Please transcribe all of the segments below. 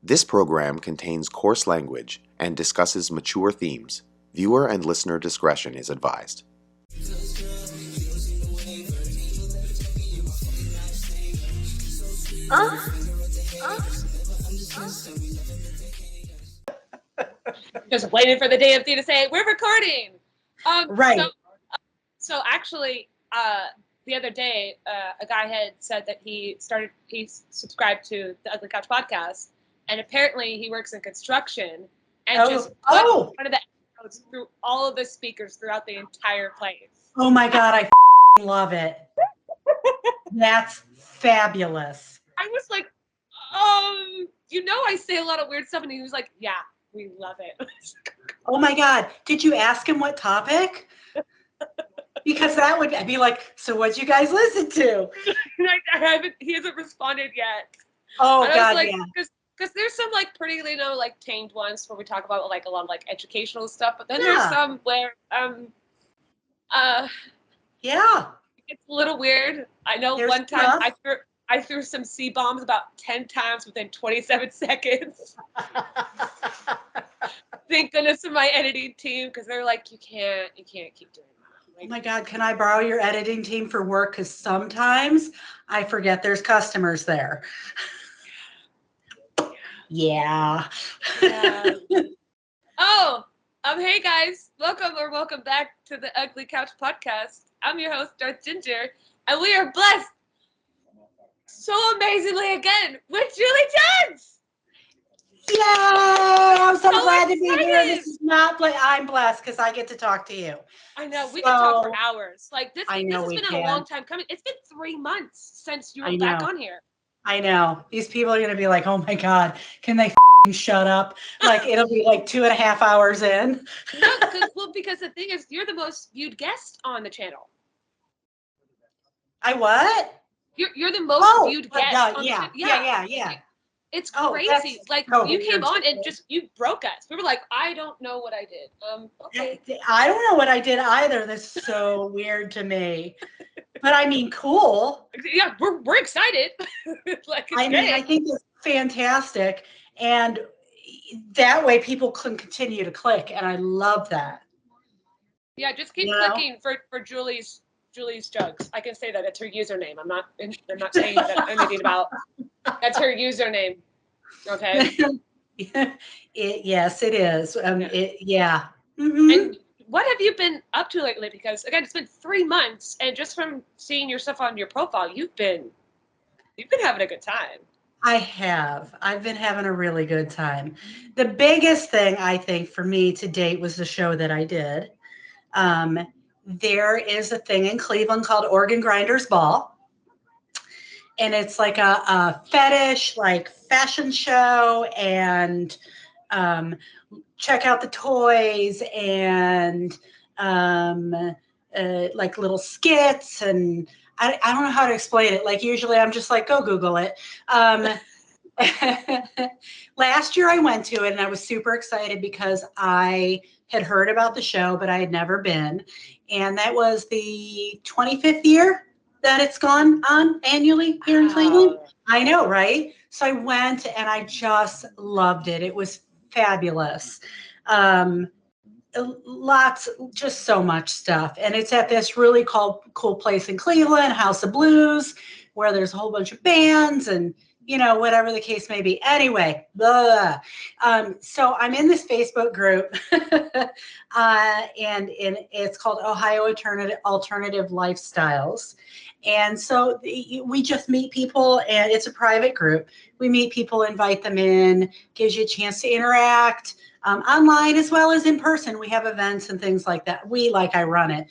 This program contains coarse language and discusses mature themes. Viewer and listener discretion is advised. Just waiting for the DMC to say we're recording. Right. So actually, the other day, a guy had said that he subscribed to the Ugly Couch podcast, and apparently he works in construction, and just put one of the episodes through all of the speakers throughout the entire place. Oh my God, I love it. That's fabulous. I was like, I say a lot of weird stuff, and he was like, yeah, we love it. Oh my God. Did you ask him what topic? Because that would be like, so what'd you guys listen to? He hasn't responded yet. Oh God, like, yeah. Because there's some like pretty, tamed ones where we talk about like a lot of like educational stuff, but then there's some where yeah, it's a little weird. I know there's one time I threw some C-bombs about 10 times within 27 seconds. Thank goodness for my editing team, because they're like, you can't keep doing that. Like, oh my God, can I borrow your editing team for work? Because sometimes I forget there's customers there. Yeah. Hey guys, welcome back to the Ugly Couch podcast. I'm your host, Darth Ginger, and we are blessed so amazingly again with JulieJuggz. Yay! I'm so glad excited. to be here. This is not I'm blessed because I get to talk to you. I know, we can talk for hours. Like this has been a long time coming. It's been 3 months since you were back on here. I know. These people are gonna be like, oh my God, can they shut up? Like it'll be like 2.5 hours in. No, because the thing is, you're the most viewed guest on the channel. I what? You're the most viewed guest on the channel. Yeah. It's crazy. Like you came on and you broke us. We were like, I don't know what I did. Okay. I don't know what I did either. That's so weird to me. But I mean, cool. Yeah, we're excited. I think it's fantastic. And that way people can continue to click. And I love that. Yeah, just keep clicking for JulieJuggz. I can say that it's her username. I'm not saying that anything about. That's her username. Okay. Yes, it is. Mm-hmm. And what have you been up to lately? Because again, it's been 3 months, and just from seeing your stuff on your profile, you've been having a good time. I have. I've been having a really good time. The biggest thing I think for me to date was the show that I did. There is a thing in Cleveland called Organ Grinders Ball. And it's like a fetish, like fashion show, and check out the toys and like little skits. And I don't know how to explain it. Like usually I'm just like, go Google it. Last year I went to it and I was super excited because I had heard about the show, but I had never been. And that was the 25th year that it's gone on annually here in Cleveland. I know, right? So I went and I just loved it. It was fabulous. Just so much stuff. And it's at this really cool place in Cleveland, House of Blues, where there's a whole bunch of bands and, whatever the case may be. Anyway, so I'm in this Facebook group and it's called Ohio Alternative Lifestyles. And so we just meet people, and it's a private group. We meet people, invite them in, gives you a chance to interact online as well as in person. We have events and things like that. I run it.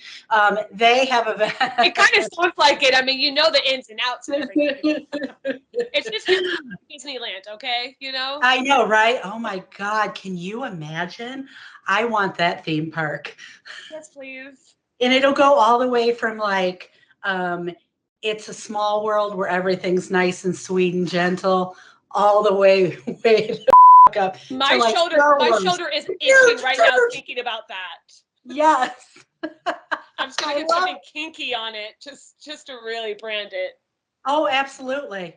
They have events. It kind of sounds like it. I mean, the ins and outs of everything. It's just Disneyland, okay? I know, right? Oh my God, can you imagine? I want that theme park. Yes, please. And it'll go all the way from like, It's a Small World, where everything's nice and sweet and gentle, all the way up. My shoulder is itching right now thinking about that. Yes. I'm just gonna get something kinky on it, just to really brand it. Oh, absolutely.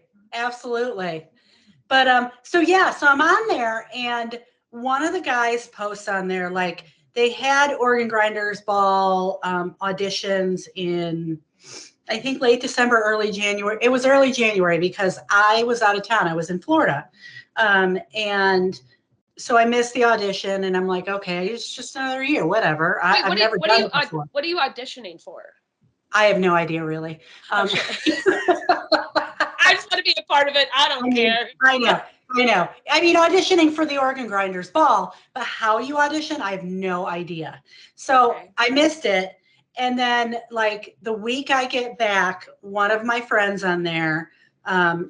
But so yeah, so I'm on there, and one of the guys posts on there, like, they had Organ Grinders Ball auditions in, I think, late December, early January. It was early January because I was out of town. I was in Florida. And so I missed the audition, and I'm like, okay, it's just another year, whatever. Wait, I've never done it before. What are you auditioning for? I have no idea, really. I just want to be a part of it. I don't care. I know. I mean, auditioning for the Organ Grinders Ball, but how you audition, I have no idea. So Okay. I missed it. And then, like, the week I get back, one of my friends on there,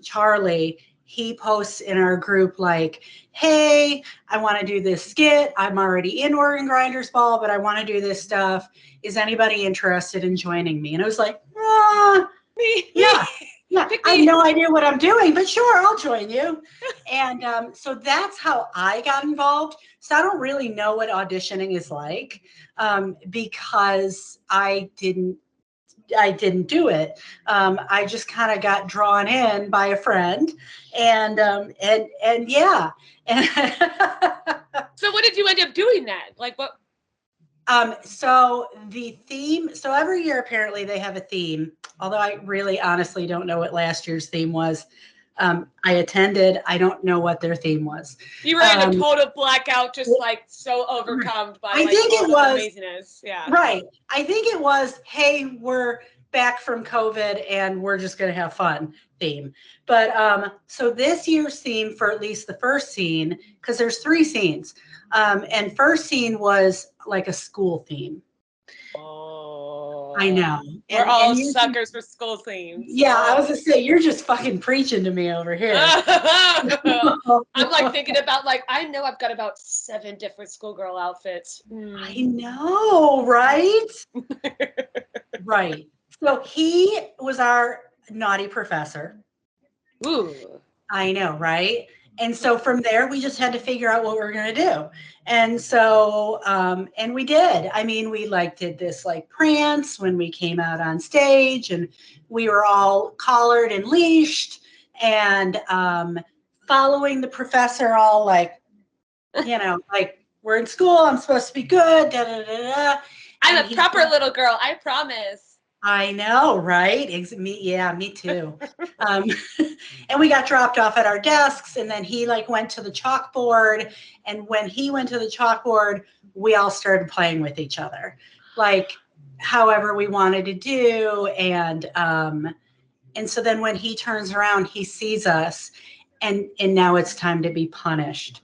Charlie, he posts in our group, like, hey, I want to do this skit. I'm already in Organ Grinders Ball, but I want to do this stuff. Is anybody interested in joining me? And I was like, yeah. Yeah, I have no idea what I'm doing, but sure, I'll join you. And so that's how I got involved. So I don't really know what auditioning is like because I didn't do it. I just kind of got drawn in by a friend, and yeah. So what did you end up doing then? Like what? So the theme, so every year apparently they have a theme, although I really honestly don't know what last year's theme was. I attended, I don't know what their theme was. You were in a total blackout, just like so overcome by I think it was amazingness. Yeah. Right. I think it was, hey, we're back from COVID and we're just going to have fun theme. But so this year's theme for at least the first scene, because there's 3 scenes, and first scene was like a school theme. Oh, I know. We're all suckers for school themes. Yeah, I was gonna say, you're just fucking preaching to me over here. I'm like thinking about, like, I know I've got about 7 different schoolgirl outfits. I know, right? Right. So he was our naughty professor. Ooh. I know, right? And so from there, we just had to figure out what we were going to do. And so, and we did. I mean, we like did this like prance when we came out on stage, and we were all collared and leashed and following the professor, all like, you know, like, we're in school, I'm supposed to be good, da da da da. I'm a proper little girl, I promise. I know, right? Me too. And we got dropped off at our desks, and then he like went to the chalkboard. And when he went to the chalkboard, we all started playing with each other, like however we wanted to do. And so then when he turns around, he sees us, and now it's time to be punished.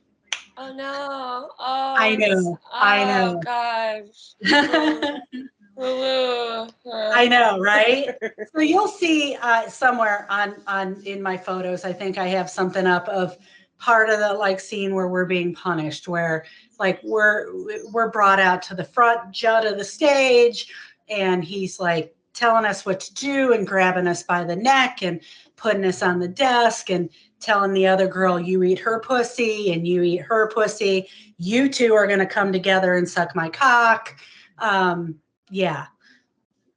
Oh no! Oh, I know. Oh gosh. I know, right? So you'll see somewhere on in my photos, I think I have something up of part of the like scene where we're being punished, where like we're brought out to the front jut of the stage, and he's like telling us what to do and grabbing us by the neck and putting us on the desk and telling the other girl, you eat her pussy and you eat her pussy. You two are going to come together and suck my cock. Yeah.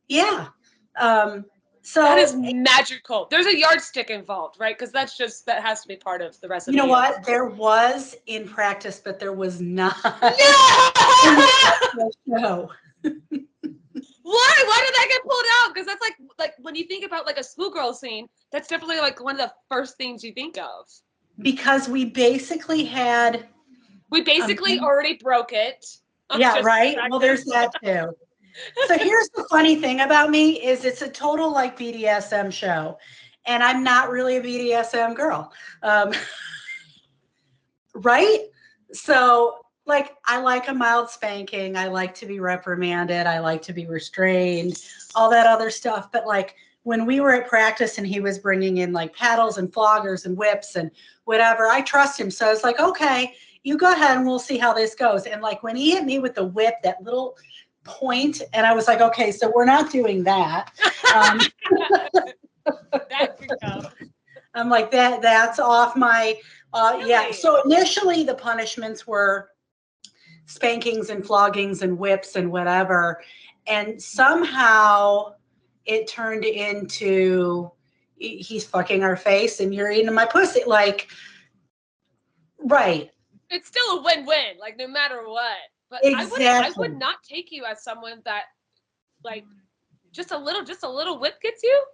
So that is magical. There's a yardstick involved, right? Because that has to be part of the recipe. You know what? There was in practice, but there was not. No. Why did that get pulled out? Because that's like when you think about like a schoolgirl scene, that's definitely like one of the first things you think of. Because we basically already broke it. Yeah, right. Well, there's that too. So here's the funny thing about me is it's a total like BDSM show, and I'm not really a BDSM girl, right? So like I like a mild spanking, I like to be reprimanded, I like to be restrained, all that other stuff. But like when we were at practice and he was bringing in like paddles and floggers and whips and whatever, I trust him. So I was like, okay, you go ahead and we'll see how this goes. And like when he hit me with the whip, that little point, and I was like, okay, so we're not doing that. That could go. I'm like, that's off my really? Yeah. So initially the punishments were spankings and floggings and whips and whatever, and somehow it turned into he's fucking our face and you're eating my pussy. Like Right. It's still a win-win, like no matter what. But Exactly. I would not take you as someone that, like, just a little whip gets you.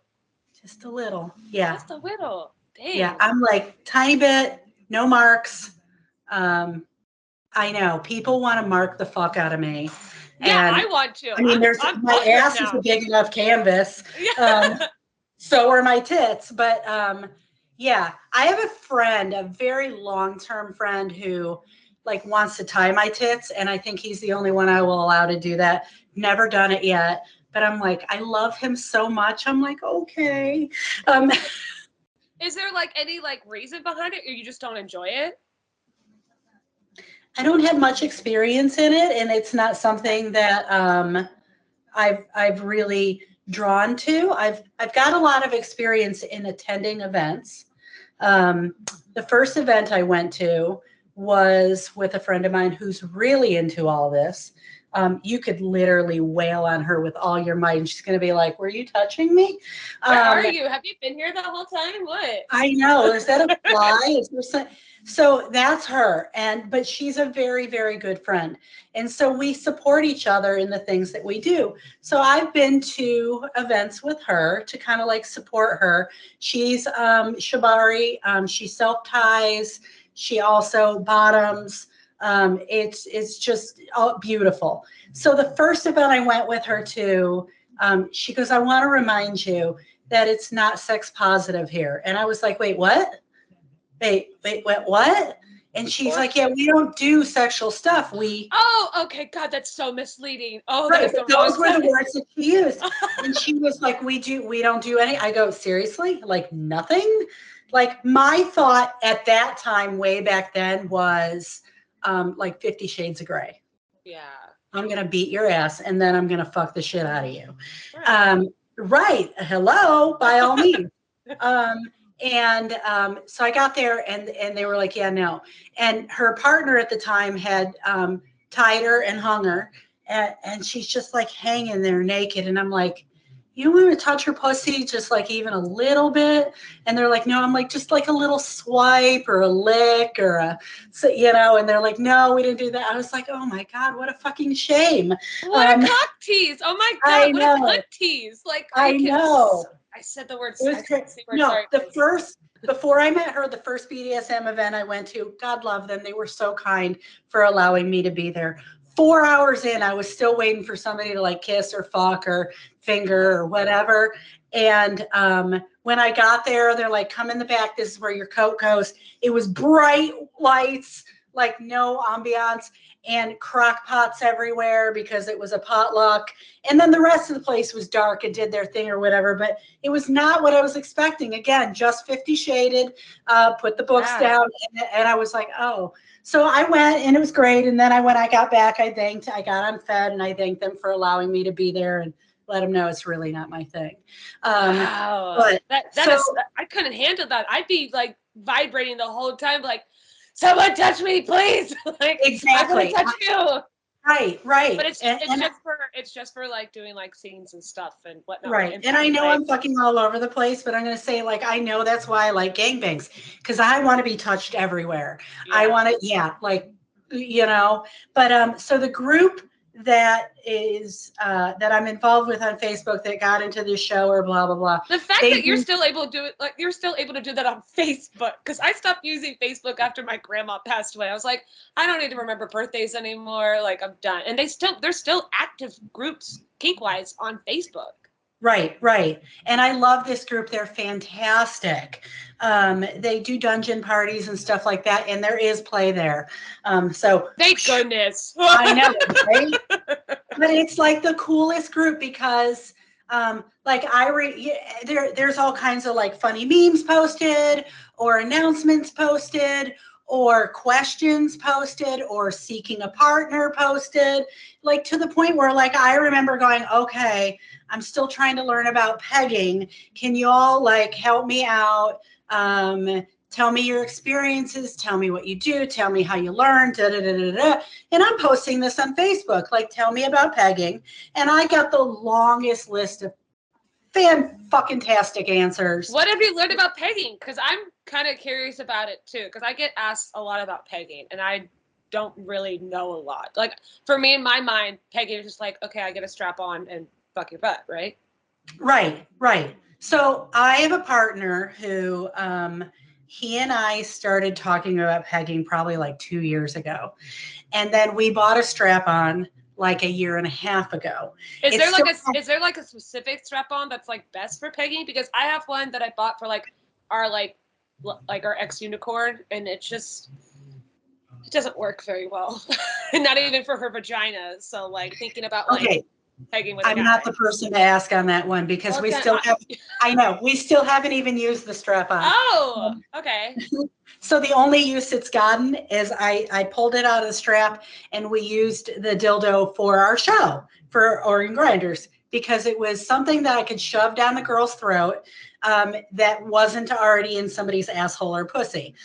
Just a little. Yeah. Just a little. Dang. Yeah. I'm like tiny bit, no marks. I know people want to mark the fuck out of me. Yeah, And I want to. I mean, I'm my ass now. is a big enough canvas. Yeah. So are my tits. But yeah, I have a friend, a very long-term friend who like wants to tie my tits. And I think he's the only one I will allow to do that. Never done it yet. But I'm like, I love him so much. I'm like, okay. Is there like any like reason behind it, or you just don't enjoy it? I don't have much experience in it, and it's not something that I've really drawn to. I've got a lot of experience in attending events. The first event I went to was with a friend of mine who's really into all this. You could literally wail on her with all your might, and she's going to be like, "Were you touching me? Where are you? Have you been here the whole time? What? I know. Is that a fly? Is there some, so that's her. But she's a very, very good friend. And so we support each other in the things that we do. So I've been to events with her to kind of like support her. She's shibari. She self-ties. She also bottoms. It's just beautiful. So the first event I went with her to, she goes, I want to remind you that it's not sex positive here. And I was like, wait, what? Wait, what? And she's like, yeah, we don't do sexual stuff. Oh, okay. God, that's so misleading. Oh, right, that is those were the words that she used. And she was like, we don't do any. I go, seriously? Like nothing? Like my thought at that time, way back then, was like 50 Shades of Grey. Yeah. I'm going to beat your ass and then I'm going to fuck the shit out of you. Right. Right. Hello, by all means. So I got there and they were like, yeah, no. And her partner at the time had tied her and hung her. And she's just like hanging there naked. And I'm like, you want to touch her pussy just like even a little bit? And they're like, no. I'm like, just like a little swipe or a lick or and they're like, no, we didn't do that. I was like, oh my God, what a fucking shame. What a cock tease. Oh my God, what a cunt tease. Like, I know. I said the word. Before I met her, the first BDSM event I went to, God love them. They were so kind for allowing me to be there. 4 hours in, I was still waiting for somebody to like kiss or fuck or finger or whatever. And when I got there, they're like, come in the back. This is where your coat goes. It was bright lights, like no ambiance, and crock pots everywhere because it was a potluck. And then the rest of the place was dark and did their thing or whatever. But it was not what I was expecting. Again, just 50 Shaded, put the books down. And I was like, oh. So I went and it was great. And then when I got back, I got unfed and I thanked them for allowing me to be there and let them know it's really not my thing. Wow. But I couldn't handle that. I'd be like vibrating the whole time, like, someone touch me, please. Like, exactly. I want to touch you. Right. But it's just for like doing like scenes and stuff and whatnot. Right. And I know I'm fucking all over the place, but I'm going to say, like, I know that's why I like gangbangs, because I want to be touched everywhere. Yeah. I want to, but so the group that is that I'm involved with on Facebook that got into this show or blah blah blah. The fact that you're still able to do it, like you're still able to do that on Facebook, because I stopped using Facebook after my grandma passed away. I was like, I don't need to remember birthdays anymore. Like, I'm done. And there's still active groups kink-wise on Facebook. Right. And I love this group. They're fantastic. They do dungeon parties and stuff like that. And there is play there. So thank goodness. I know, right? But it's like the coolest group because there's all kinds of like funny memes posted or announcements posted or questions posted or seeking a partner posted, like to the point where like I remember going, okay, I'm still trying to learn about pegging. Can you all like help me out? Tell me your experiences. Tell me what you do. Tell me how you learn. And I'm posting this on Facebook. Like, tell me about pegging. And I got the longest list of Fan-fucking-tastic answers. What have you learned about pegging? Because I'm kind of curious about it too. Because I get asked a lot about pegging, and I don't really know a lot. Like for me, in my mind, pegging is just like, okay, I get a strap on and fuck your butt, right? Right. So I have a partner who he and I started talking about pegging probably like 2 years ago. And then we bought a strap on like a year and a half ago. Is there like a specific strap on that's like best for pegging? Because I have one that I bought for our ex unicorn, and it doesn't work very well. Not even for her vagina. So like thinking about okay. Pegging with a guy. I'm not the person to ask on that one because we still haven't even used the strap on. Oh, okay. So the only use it's gotten is I pulled it out of the strap and we used the dildo for our show for Organ Grinders because it was something that I could shove down the girl's throat that wasn't already in somebody's asshole or pussy.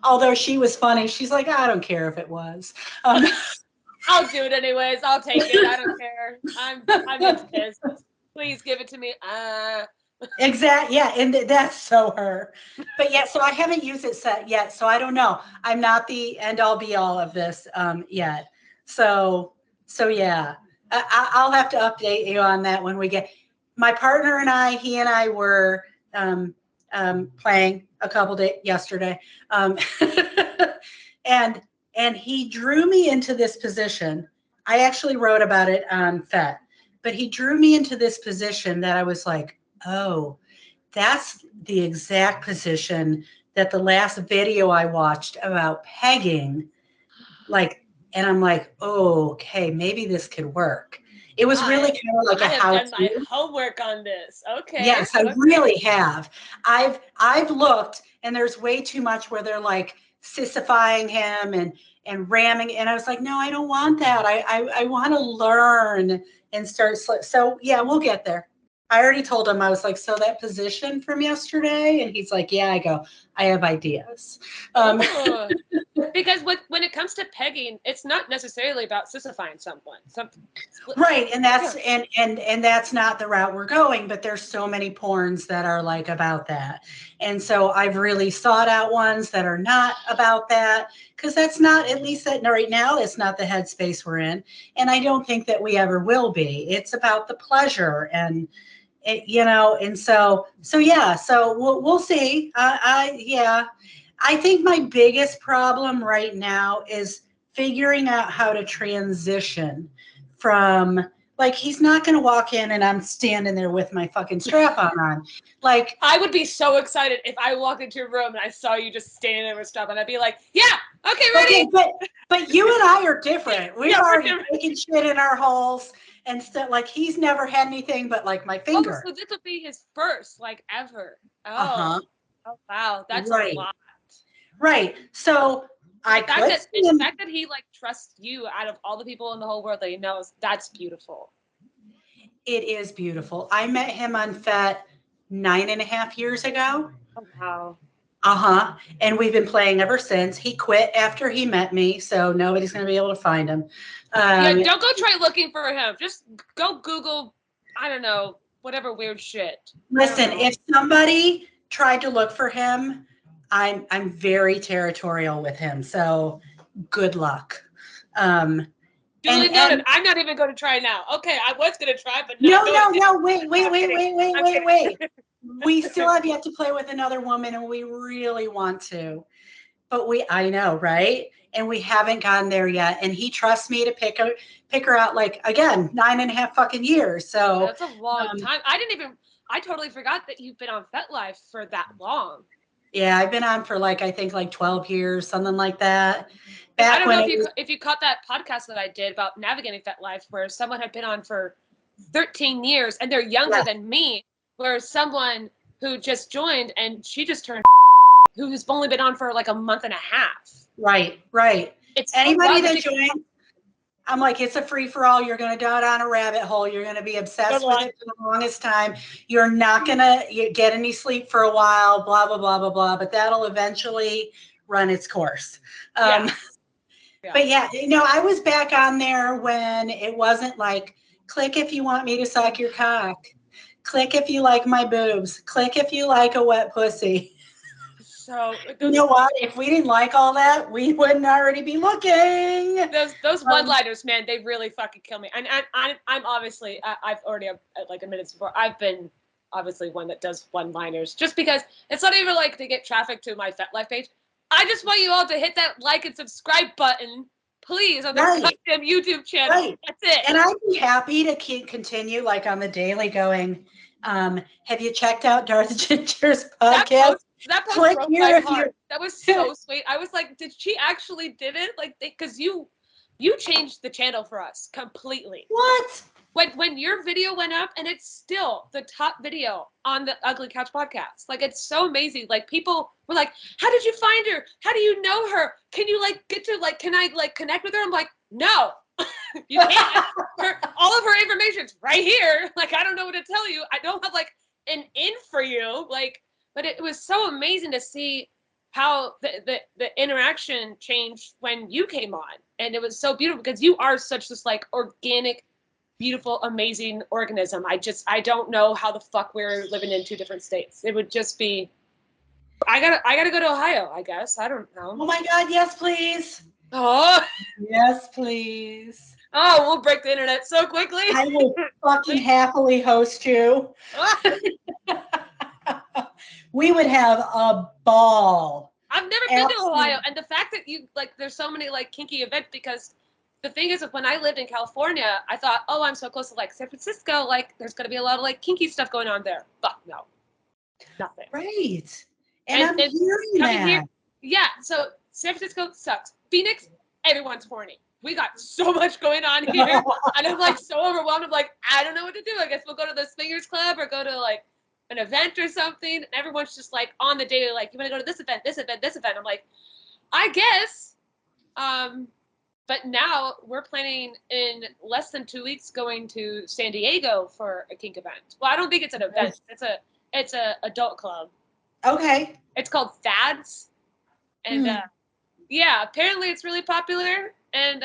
Although she was funny. She's like, I don't care if it was. I'll do it anyways. I'll take it. I don't care. I'm just pissed. Please give it to me. Exactly. Yeah. And that's so her. But yeah, so I haven't used it yet. So I don't know. I'm not the end all be all of this yet. So yeah, I'll have to update you on that when we get my partner and he and I were playing a couple days yesterday. And he drew me into this position. I actually wrote about it on FET, but he drew me into this position that I was like, oh, that's the exact position that the last video I watched about pegging, and I'm like, oh, okay, maybe this could work. It was really kind of like I have done my homework on this. Okay. Yes, I really have. I've looked, and there's way too much where they're like sissifying him and ramming, and I was like, no, I don't want that. I want to learn and start. So yeah, we'll get there. I already told him, I was like, so that position from yesterday, and he's like, yeah. I go, I have ideas. Because when it comes to pegging, it's not necessarily about sissifying someone. Right, and that's and that's not the route we're going. But there's so many porns that are like about that, and so I've really sought out ones that are not about that because that's not, at least that right now, it's not the headspace we're in, and I don't think that we ever will be. It's about the pleasure and. And so yeah, so we'll see. I think my biggest problem right now is figuring out how to transition from, like, he's not going to walk in and I'm standing there with my fucking strap on. Like, I would be so excited if I walked into your room and I saw you just standing there with strap on. I'd be like, yeah, okay, ready. Okay, but you and I are different. We're already taking shit in our holes. And stuff, like, he's never had anything but like my finger. Oh, so this will be his first, like, ever. Oh wow, that's a lot. Right. So the fact that he like trusts you out of all the people in the whole world that he knows, that's beautiful. It is beautiful. I met him on FET 9.5 years ago. Oh, wow. And we've been playing ever since. He quit after he met me, so nobody's going to be able to find him. Don't go try looking for him. Just go Google, I don't know, whatever weird shit. Listen, if somebody tried to look for him, I'm very territorial with him. So good luck. Duly noted. I'm not even going to try now. Okay, I was going to try, but no. Wait. We still have yet to play with another woman, and we really want to. But I know, right? And we haven't gotten there yet. And he trusts me to pick her out, like, again, 9.5 fucking years. So that's a long time. I totally forgot that you've been on FetLife for that long. Yeah, I've been on for I think 12 years, something like that. I don't know if you caught that podcast that I did about navigating FetLife, where someone had been on for 13 years and they're younger than me, where someone who just joined and she just turned who's only been on for like a month and a half. Right. It's anybody that joins. I'm like, it's a free for all. You're going to go down a rabbit hole. You're going to be obsessed with it for the longest time. You're not going to get any sleep for a while, blah, blah, blah, blah, blah. But that'll eventually run its course. Yeah. But yeah, I was back on there when it wasn't like, click if you want me to suck your cock. Click if you like my boobs. Click if you like a wet pussy. So You know what? If we didn't like all that, we wouldn't already be looking. Those one-liners, man, they really fucking kill me. And I'm obviously, I've already like admitted this before, I've been obviously one that does one-liners just because it's not even like to get traffic to my FetLife page. I just want you all to hit that like and subscribe button, please, on the goddamn YouTube channel. Right. That's it. And I'd be happy to continue like on the daily going, have you checked out Darth Ginger's podcast? That post Click broke here my if heart. you- That was so sweet. I was like, did she actually did it? Like, because you changed the channel for us completely. What? When your video went up, and it's still the top video on the Ugly Couch podcast. Like, it's so amazing. Like, people were like, how did you find her? How do you know her? Can you like get to like, can I like connect with her? I'm like, no, you can't. All of her information's right here. Like, I don't know what to tell you. I don't have like an in for you. Like, but it was so amazing to see how the interaction changed when you came on. And it was so beautiful because you are such this like organic, beautiful, amazing organism. I don't know how the fuck we're living in two different states. It would just be, I gotta go to Ohio, I guess. I don't know. Oh my God, yes, please. Oh, Yes, please. oh, we'll break the internet so quickly. I will fucking happily host you. We would have a ball. I've never been to Ohio, and the fact that you like, there's so many like kinky events, because the thing is, when I lived in California, I thought, oh, I'm so close to like San Francisco, like there's gonna be a lot of like kinky stuff going on there. Fuck no, nothing. Right, and I'm hearing that. Here, yeah, so San Francisco sucks. Phoenix, everyone's horny. We got so much going on here, and I'm like so overwhelmed. I'm like, I don't know what to do. I guess we'll go to the swingers club or go to like an event or something. And everyone's just like on the daily, like, you want to go to this event, this event, this event. I'm like, I guess. But now we're planning in less than 2 weeks going to San Diego for a kink event. Well, I don't think it's an event. It's a adult club. Okay. It's called Fads. And yeah, apparently it's really popular, and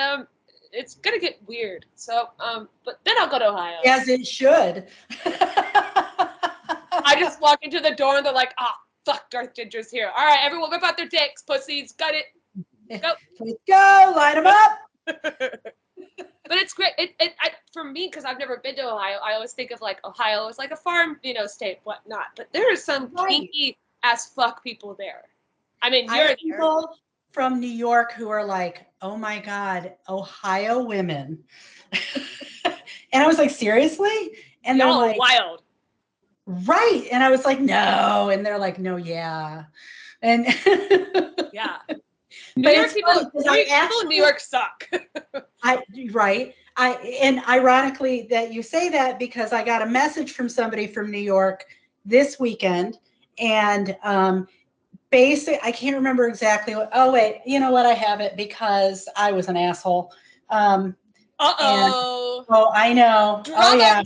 it's gonna get weird. So but then I'll go to Ohio. As it should. I just walk into the door and they're like, ah, fuck, Darth Ginger's here. All right, everyone whip out their dicks, pussies, got it. Go. Let's go, light them up. But it's great. For me, because I've never been to Ohio, I always think of like Ohio as like a farm, state, whatnot. But there are some kinky as fuck people there. I mean, you're there. People from New York who are like, oh my God, Ohio women. And I was like, seriously? And they're like, wild. Right. And I was like, no. And they're like, no, yeah. And yeah. New York people in New York suck. Right. And ironically that you say that, because I got a message from somebody from New York this weekend, and I can't remember exactly what. Oh wait, you know what? I have it because I was an asshole. Oh, I know. Oh yeah.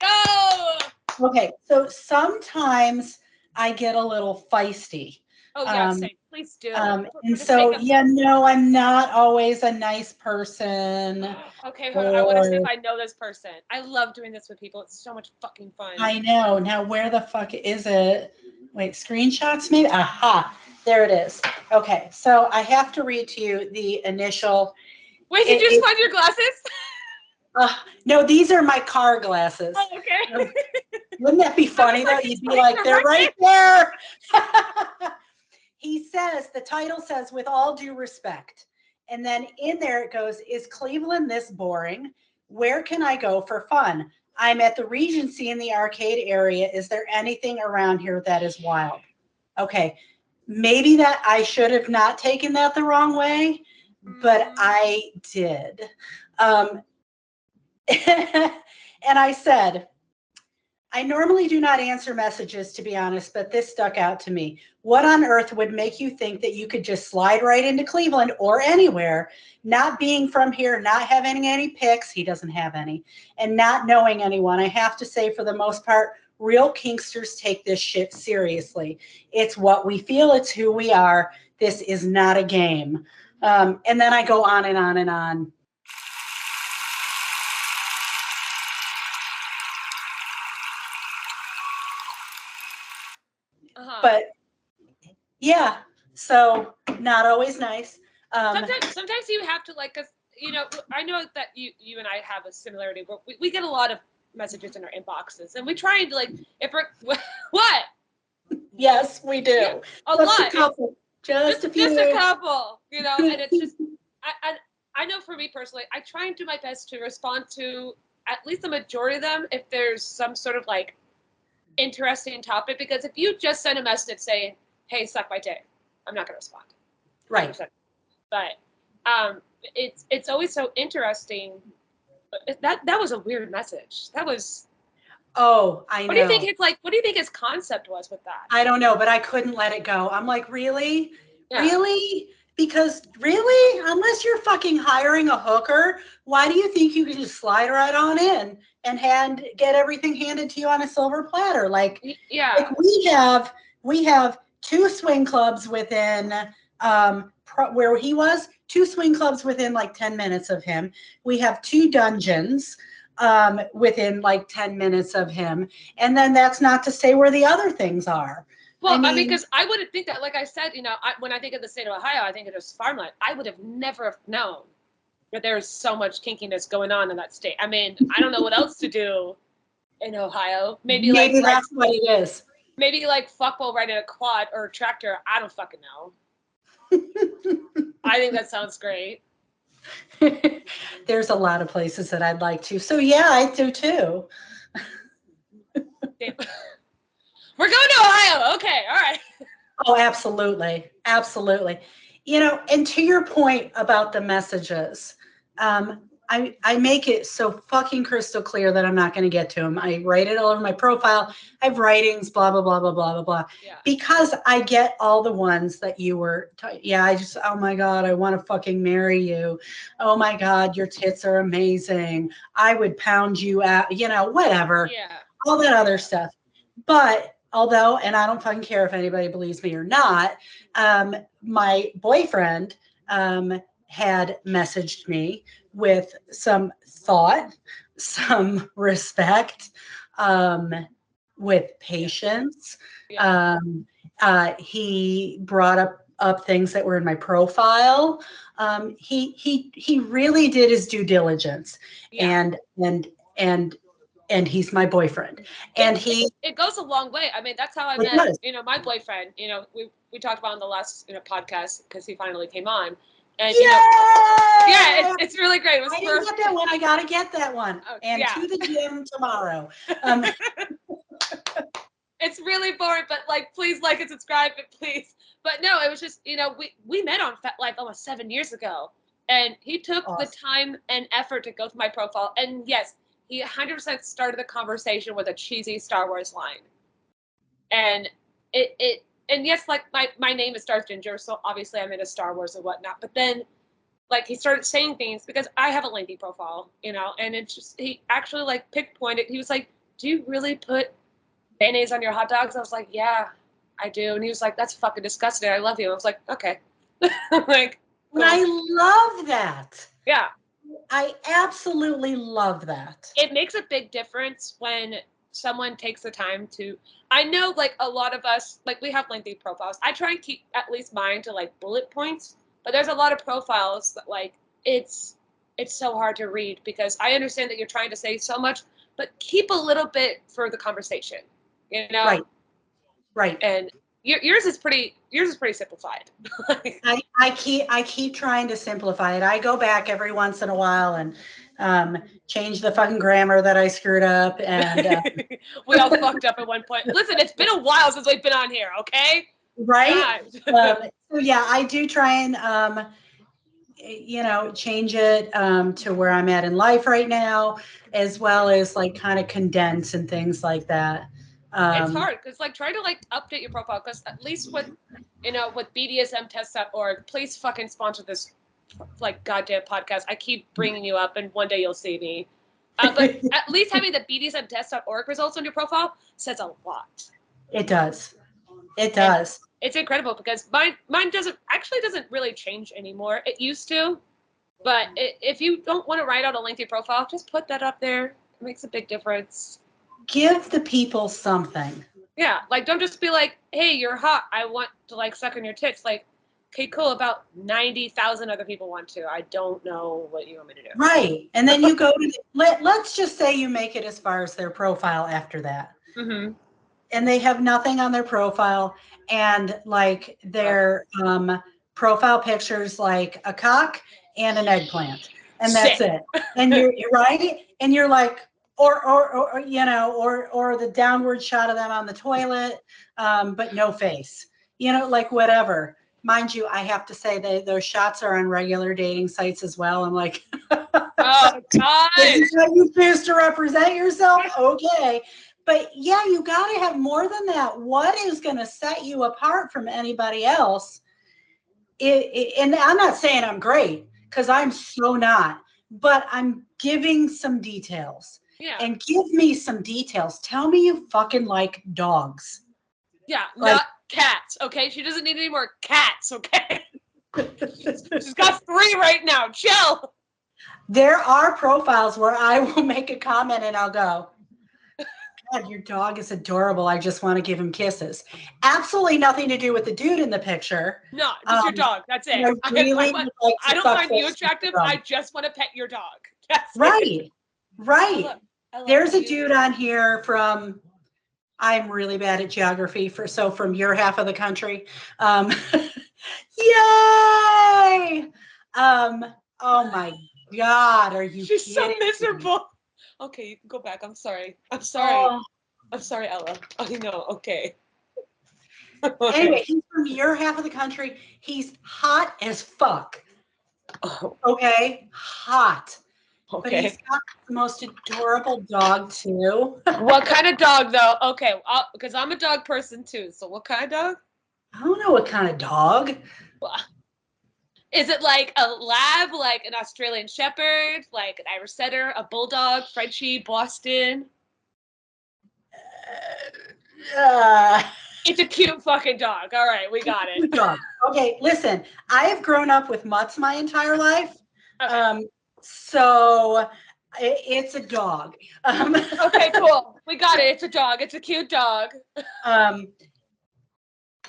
Go. Okay, so sometimes I get a little feisty. Oh yeah, same. Please do. And so I'm not always a nice person. Okay, I want to see if I know this person. I love doing this with people. It's so much fucking fun. I know. Now where the fuck is it? Wait, screenshots maybe? Aha, there it is. Okay, so I have to read to you the initial. Wait, did you just find your glasses? No, these are my car glasses. Oh, okay. Wouldn't that be funny though? You'd be like, they're right there. He says, the title says, with all due respect. And then in there it goes, is Cleveland this boring? Where can I go for fun? I'm at the Regency in the arcade area. Is there anything around here that is wild? Okay, maybe that I should have not taken that the wrong way, but I did. And I said, I normally do not answer messages, to be honest, but this stuck out to me. What on earth would make you think that you could just slide right into Cleveland or anywhere, not being from here, not having any pics, he doesn't have any, and not knowing anyone? I have to say, for the most part, real kinksters take this shit seriously. It's what we feel. It's who we are. This is not a game. And then I go on and on and on. But yeah, so not always nice. Sometimes you have to like, cause you know, I know that you and I have a similarity where we get a lot of messages in our inboxes, and we try and like, if we're what? Yes, we do. Yeah, Just lot. A couple. Just a few. Just a couple, you know, and it's just, I know for me personally, I try and do my best to respond to at least the majority of them if there's some sort of like interesting topic, because if you just send a message saying, hey, suck my dick, I'm not going to respond. Right. But it's always so interesting. That was a weird message. That was. Oh, I know. What do you think it's like? What do you think his concept was with that? I don't know, but I couldn't let it go. I'm like, really? Yeah. Really? Because really, unless you're fucking hiring a hooker, why do you think you can just slide right on in and get everything handed to you on a silver platter? Like, yeah, like we have 2 swing clubs within where he was, 2 swing clubs within like 10 minutes of him. We have 2 dungeons within like 10 minutes of him, and then that's not to say where the other things are. Well, I mean, because I wouldn't think that, like I said, you know, when I think of the state of Ohio, I think of just farmland. I would have never known that there's so much kinkiness going on in that state. I mean, I don't know what else to do in Ohio. Maybe that's what it is. Maybe like fuck while riding a quad or a tractor. I don't fucking know. I think that sounds great. There's a lot of places that I'd like to. So yeah, I do too. We're going to Ohio. Okay, all right. Oh, absolutely. Absolutely. You know, and to your point about the messages, I make it so fucking crystal clear that I'm not going to get to them. I write it all over my profile. I have writings, blah, blah, blah, blah, blah, blah, blah. Yeah. Because I get all the ones that you were, oh my God, I want to fucking marry you. Oh my God, your tits are amazing. I would pound you out, you know, whatever. Yeah. All that other stuff. But although, and I don't fucking care if anybody believes me or not, my boyfriend had messaged me with some thought, some respect, with patience. Yeah. He brought up things that were in my profile. He really did his due diligence, yeah. and he's my boyfriend. And it goes a long way. I mean, that's how I met, does. you know, my boyfriend. You know, we talked about on the last, you know, podcast because he finally came on. And Yay! you know, yeah, it's really great. I didn't get that one. I gotta get that one. And yeah. to the gym tomorrow. It's really boring, but like, please like and subscribe, please. But no, it was just, you know, we met on like almost 7 years ago, and he took the time and effort to go through my profile. And yes, he 100% started the conversation with a cheesy Star Wars line. And and yes, like my name is Darth Ginger, so obviously I'm into Star Wars and whatnot. But then, like, he started saying things because I have a lengthy profile, you know, and it's just, he actually like pinpointed. He was like, "Do you really put mayonnaise on your hot dogs?" I was like, "Yeah, I do." And he was like, "That's fucking disgusting. I love you." I was like, "Okay." Like, cool. I love that. Yeah. I absolutely love that. It makes a big difference when someone takes the time to, I know like a lot of us, like we have lengthy profiles. I try and keep at least mine to like bullet points, but there's a lot of profiles that like, it's so hard to read because I understand that you're trying to say so much, but keep a little bit for the conversation, you know? Right. And yours is pretty simplified. I keep trying to simplify it. I go back every once in a while and change the fucking grammar that I screwed up. And we all fucked up at one point. Listen, it's been a while since we've been on here, okay? Right. So yeah, I do try and you know, change it to where I'm at in life right now, as well as like kind of condense and things like that. It's hard because like try to like update your profile because at least with, you know, with BDSMtest.org, please fucking sponsor this like goddamn podcast. I keep bringing you up and one day you'll see me. But at least having the BDSMtest.org results on your profile says a lot. It does. It does. it's incredible because mine doesn't really change anymore. It used to, but if you don't want to write out a lengthy profile, just put that up there. It makes a big difference. Give the people something. Yeah, like don't just be like, hey, you're hot. I want to like suck on your tits. Like, okay, cool. About 90,000 other people want to. I don't know what you want me to do. Right. And then you go to, let's just say you make it as far as their profile after that. Mm-hmm. And they have nothing on their profile. And like their profile pictures like a cock and an eggplant. And that's it. And you're right. And you're like, or you know, or the downward shot of them on the toilet, but no face, you know, like whatever. Mind you, I have to say those shots are on regular dating sites as well. I'm like, oh God, this is how you choose to represent yourself. Okay. But yeah, you got to have more than that. What is going to set you apart from anybody else? And I'm not saying I'm great because I'm so not, but I'm giving some details. Yeah. And give me some details. Tell me you fucking like dogs. Yeah, like, not cats, okay? She doesn't need any more cats, okay? She's got 3 right now. Chill. There are profiles where I will make a comment and I'll go, God, your dog is adorable. I just want to give him kisses. Absolutely nothing to do with the dude in the picture. No, just your dog. That's it. I don't find you attractive. I just want to pet your dog. That's right. It. Right. I love There's a dude on here from, I'm really bad at geography, from your half of the country. Yay! Oh my God, are you She's kidding so miserable. me? Okay, you can go back. I'm sorry. I'm sorry, Ella. Oh, no, okay. Anyway, he's from your half of the country. He's hot as fuck. Oh. Okay? Hot. Okay. But he's got the most adorable dog, too. What kind of dog, though? Okay, because I'm a dog person, too. So what kind of dog? I don't know what kind of dog. Is it like a lab, like an Australian Shepherd, like an Irish Setter, a Bulldog, Frenchie, Boston? It's a cute fucking dog. All right, we got it. Dog. Okay, listen, I have grown up with mutts my entire life. Okay. So it's a dog. Okay, cool. We got it. It's a dog. It's a cute dog.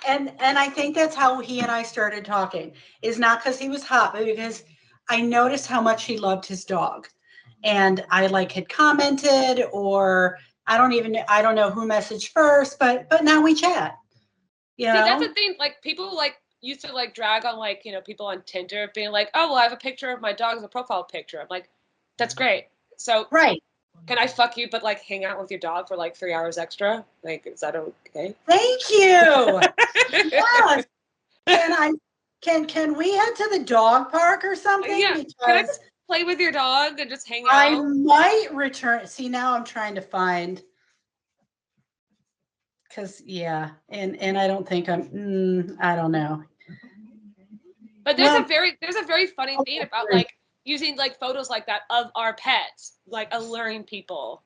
And I think that's how he and I started talking, is not because he was hot, but because I noticed how much he loved his dog. And I had commented, or I don't know who messaged first, but now we chat. You know? That's the thing. Like people used to drag on people on Tinder being like, oh, well, I have a picture of my dog as a profile picture. I'm like, that's great. So right. Can I fuck you but hang out with your dog for 3 hours extra? Is that okay? Thank you. Yes. Can we head to the dog park or something? Yeah. Because can I play with your dog and just hang out? I might return. See, now I'm trying to find. Because and I don't think I don't know. But there's a very funny thing about using photos like that of our pets, alluring people.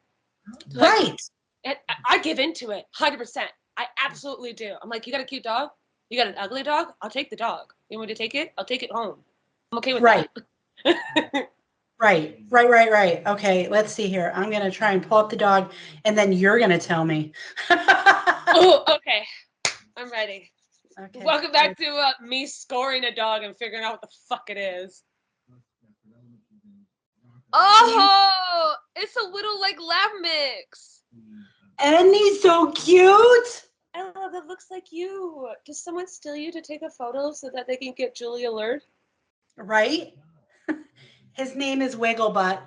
Right. And I give into it 100%. I absolutely do. I'm like, you got a cute dog? You got an ugly dog? I'll take the dog. You want me to take it? I'll take it home. I'm okay with that. Right. Okay, let's see here. I'm going to try and pull up the dog, and then you're going to tell me. Oh, okay. I'm ready. Okay. Welcome back to me scoring a dog and figuring out what the fuck it is. Oh, it's a little lab mix. And he's so cute. Ella, that looks like you. Does someone steal you to take a photo so that they can get Julie alert? Right? His name is Wigglebutt.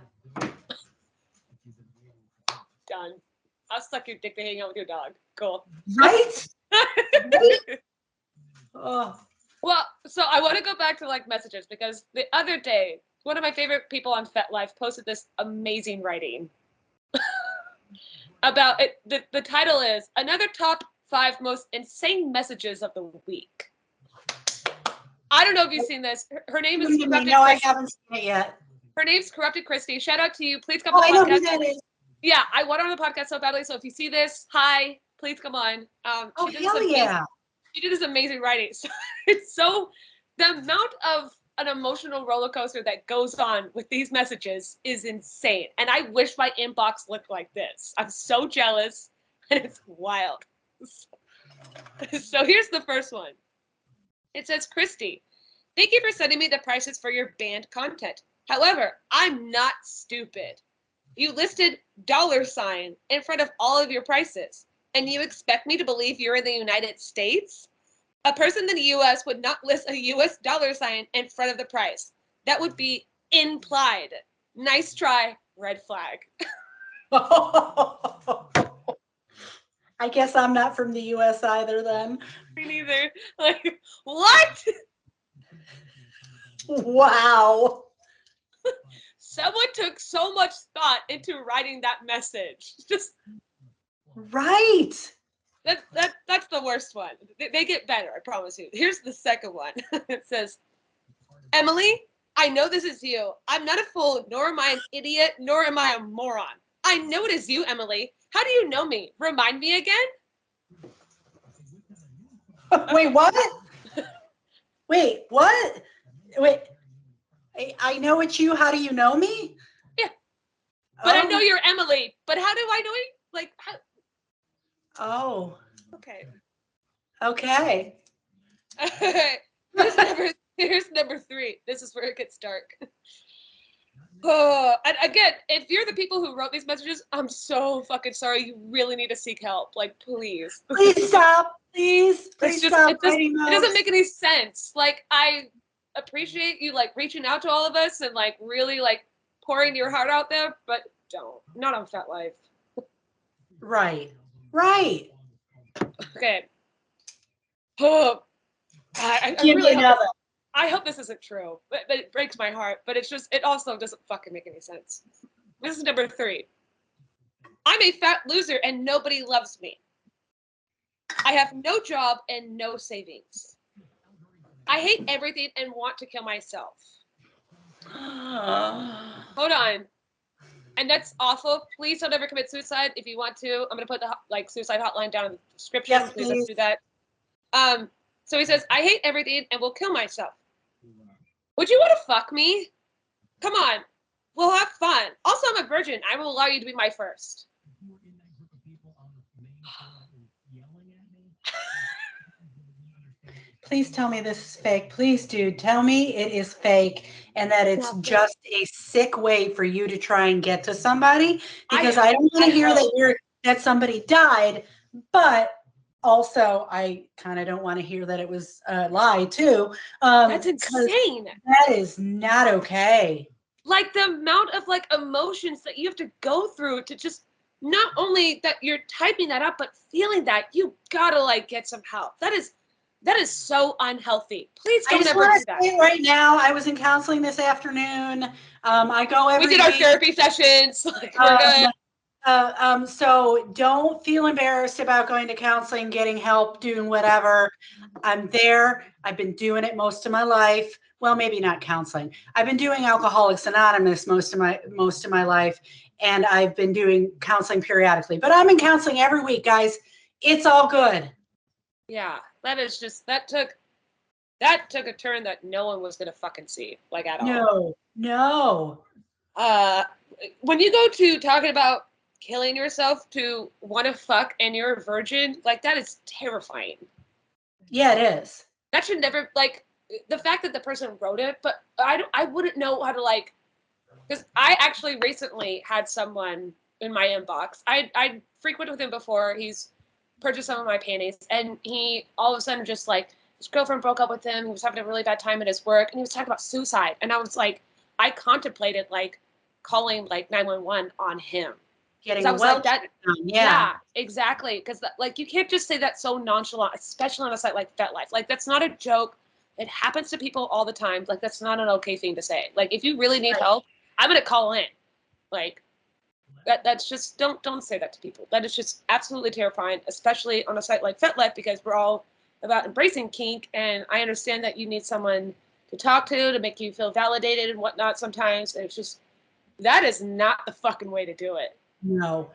Done. I'll suck your dick to hang out with your dog. Cool. Right? Right? Oh. Well, so I want to go back to messages because the other day, one of my favorite people on FetLife posted this amazing writing about it. The title is Another Top 5 Most Insane Messages of the Week. I don't know if you've seen this. Her name is Corrupted No, Christy. I haven't seen it yet. Her name's Corrupted Christy. Shout out to you. Please come on the podcast. I know who that is. Yeah, I want her on the podcast so badly. So if you see this, hi, please come on. Hell yeah. She did this amazing writing. So it's so the amount of an emotional roller coaster that goes on with these messages is insane. And I wish my inbox looked like this. I'm so jealous, and it's wild. So here's the first one. It says, Christy, thank you for sending me the prices for your banned content. However, I'm not stupid. You listed $sign in front of all of your prices, and you expect me to believe you're in the United States? A person in the US would not list a US $sign in front of the price. That would be implied. Nice try, red flag. I guess I'm not from the US either then. Me neither. Like, what? Wow. Someone took so much thought into writing that message. Just right. That's the worst one. They get better, I promise you. Here's the second one. It says, Emily, I know this is you. I'm not a fool, nor am I an idiot, nor am I a moron. I know it is you, Emily. How do you know me? Remind me again? Wait, what? Wait, what? Wait, I know it's you. How do you know me? Yeah. But I know you're Emily. But how do I know you? Like, how? Oh. Okay. Okay. Here's number 3. This is where it gets dark. And again, if you're the people who wrote these messages, I'm so fucking sorry. You really need to seek help. Like, please. Please stop. Please stop writing those. It doesn't make any sense. Like, I appreciate you like reaching out to all of us and like really like pouring your heart out there, but don't. Not on Fat Life. Right. Okay. Oh, I Give really me another. I hope this isn't true. But it breaks my heart. But it's just, it also doesn't fucking make any sense. This is number 3. I'm a fat loser and nobody loves me. I have no job and no savings. I hate everything and want to kill myself. Hold on. And that's awful. Please don't ever commit suicide. If you want to, I'm going to put the suicide hotline down in the description. Yes, please don't do that. So he says, I hate everything and will kill myself. Would you want to fuck me? Come on. We'll have fun. Also, I'm a virgin. I will allow you to be my first. Please tell me this is fake. Please, dude, tell me it is fake and that it's just a sick way for you to try and get to somebody. Because I don't want to hear that somebody died, but also I kind of don't want to hear that it was a lie too. That's insane. That is not okay. Like the amount of like emotions that you have to go through to just not only that you're typing that up, but feeling that you gotta like get some help. That is so unhealthy. Please don't ever do that. Right now, I was in counseling this afternoon. I go every week. We did our therapy sessions. Like, we're good. So don't feel embarrassed about going to counseling, getting help, doing whatever. I'm there. I've been doing it most of my life. Well, maybe not counseling. I've been doing Alcoholics Anonymous most of my life, and I've been doing counseling periodically. But I'm in counseling every week, guys. It's all good. Yeah, that is just that took a turn that no one was gonna fucking see, like at all. No. When you go to talking about killing yourself to want to fuck and you're a virgin, like that is terrifying. Yeah, it is. That should never, like, the fact that the person wrote it, but I wouldn't know how to like, because I actually recently had someone in my inbox. I frequented with him before. He's purchased some of my panties, and he all of a sudden just like his girlfriend broke up with him. He was having a really bad time at his work, and he was talking about suicide. And I was like, I contemplated like calling like 911 on him. Getting I was like, that, yeah, exactly. Because like you can't just say that so nonchalant, especially on a site like FetLife. Like that's not a joke. It happens to people all the time. Like that's not an okay thing to say. Like if you really need help, I'm gonna call in. Like that's just don't say that to people. That is just absolutely terrifying, especially on a site like FetLife, because we're all about embracing kink, and I understand that you need someone to talk to make you feel validated and whatnot sometimes. And it's just that is not the fucking way to do it. No.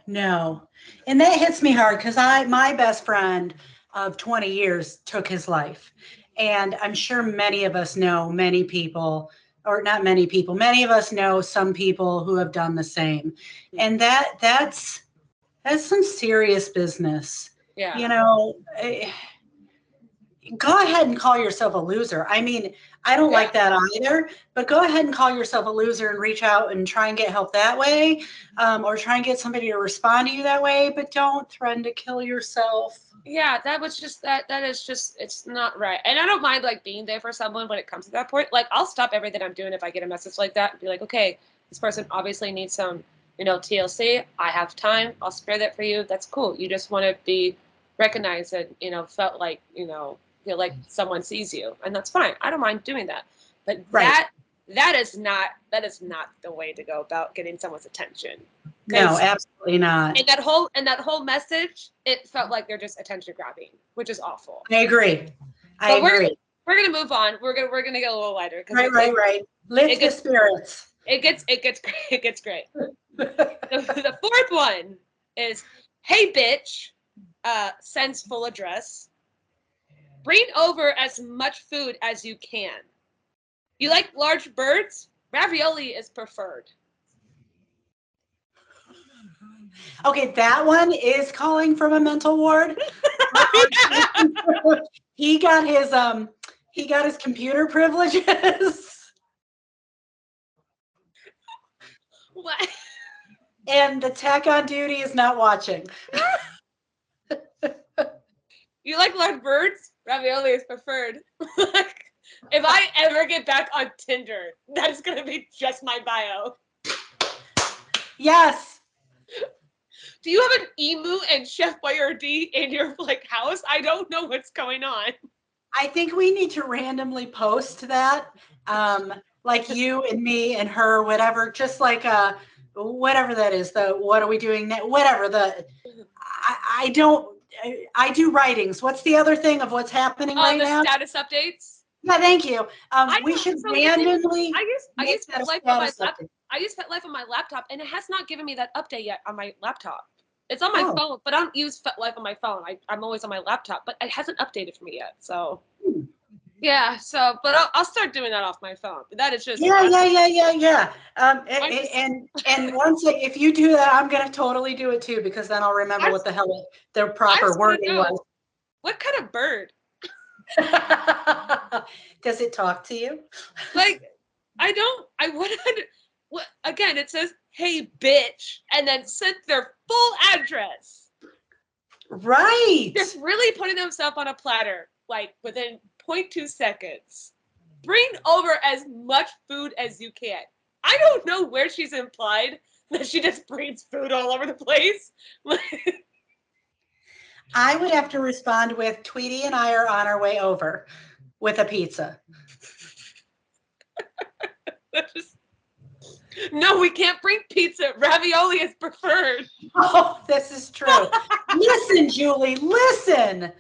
And that hits me hard because my best friend of 20 years took his life. And I'm sure many of us know many people, or not many people, many of us know some people who have done the same. And that's some serious business. Yeah. You know, go ahead and call yourself a loser. I mean, I don't like that either, but go ahead and call yourself a loser and reach out and try and get help that way, or try and get somebody to respond to you that way, but don't threaten to kill yourself. Yeah, that was just that is just, it's not right. And I don't mind like being there for someone when it comes to that point. Like I'll stop everything I'm doing if I get a message like that and be like, okay, this person obviously needs some, TLC. I have time. I'll spare that for you. That's cool. You just want to be recognized and, felt like, feel like someone sees you, and that's fine. I don't mind doing that. But Right. that is not the way to go about getting someone's attention. No, absolutely not. And that whole message, it felt like they're just attention grabbing, which is awful. I agree. I agree. We're gonna move on. We're gonna get a little lighter. Right. Lift the spirits. It gets great. The fourth one is, hey bitch, sends full address. Bring over as much food as you can. You like large birds? Ravioli is preferred. Okay, that one is calling from a mental ward. He got his computer privileges. What? And the tech on duty is not watching. You like large birds? Ravioli is preferred. If I ever get back on Tinder, that's gonna be just my bio. Yes. Do you have an emu and Chef Boyardee in your house? I don't know what's going on. I think we need to randomly post that, like you and me and her, whatever, just like whatever that is. The what are we doing now? Whatever I do writings. What's the other thing of what's happening right now? Status updates. Yeah, thank you. We should randomly. I use FetLife on my laptop. I use FetLife on my laptop, and it has not given me that update yet on my laptop. It's on my phone, but I don't use FetLife on my phone. I'm always on my laptop, but it hasn't updated for me yet. So, yeah. So, but I'll start doing that off my phone. But that is just yeah. And once if you do that, I'm gonna totally do it too, because then I'll remember what the hell their proper wording was. What kind of bird? Does it talk to you? Again, it says, hey, bitch, and then sent their full address. Right. Just really putting themselves on a platter, within 0.2 seconds. Bring over as much food as you can. I don't know where she's implied that she just brings food all over the place. I would have to respond with, Tweety and I are on our way over with a pizza. No, we can't bring pizza. Ravioli is preferred. Oh, this is true. Listen, Julie, listen.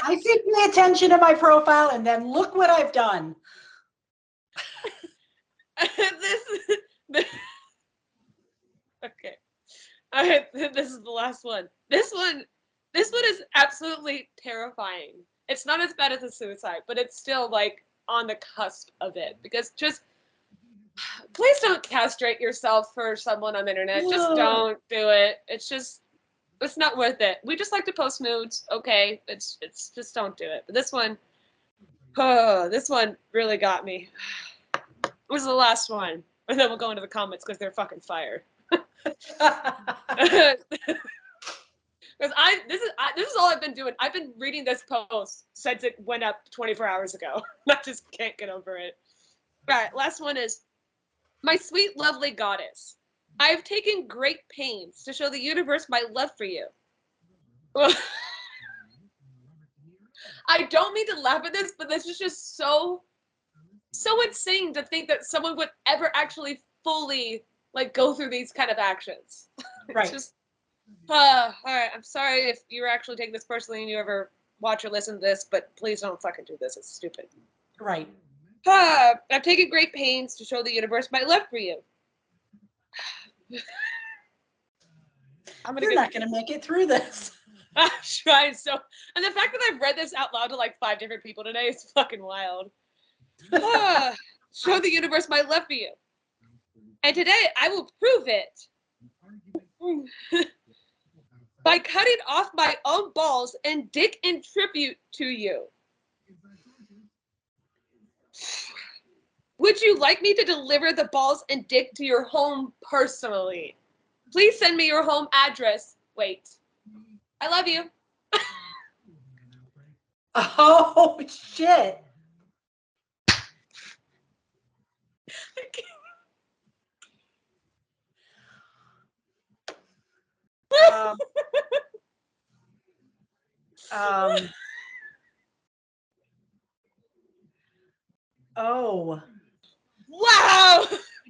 I said pay attention to my profile, and then look what I've done. Okay. All right, this is the last one. This one is absolutely terrifying. It's not as bad as a suicide, but it's still on the cusp of it, because please don't castrate yourself for someone on the internet. Just don't do it. It's not worth it. We just like to post nudes. Okay. It's just don't do it. But this one really got me. It was the last one. And then we'll go into the comments because they're fucking fire. Because this is all I've been doing. I've been reading this post since it went up 24 hours ago. I just can't get over it. All right, last one is, my sweet, lovely goddess, I have taken great pains to show the universe my love for you. I don't mean to laugh at this, but this is just so insane to think that someone would ever actually fully go through these kind of actions. Right. It's just, all right. I'm sorry if you're actually taking this personally and you ever watch or listen to this, but please don't fucking do this. It's stupid. Right. I've taken great pains to show the universe my love for you. You're not going to make it through this. I'm trying so. And the fact that I've read this out loud to like 5 different people today is fucking wild. Show the universe my love for you. And today I will prove it by cutting off my own balls and dick in tribute to you. Would you like me to deliver the balls and dick to your home personally? Please send me your home address. Wait. I love you. Oh, shit. Um, oh. Wow.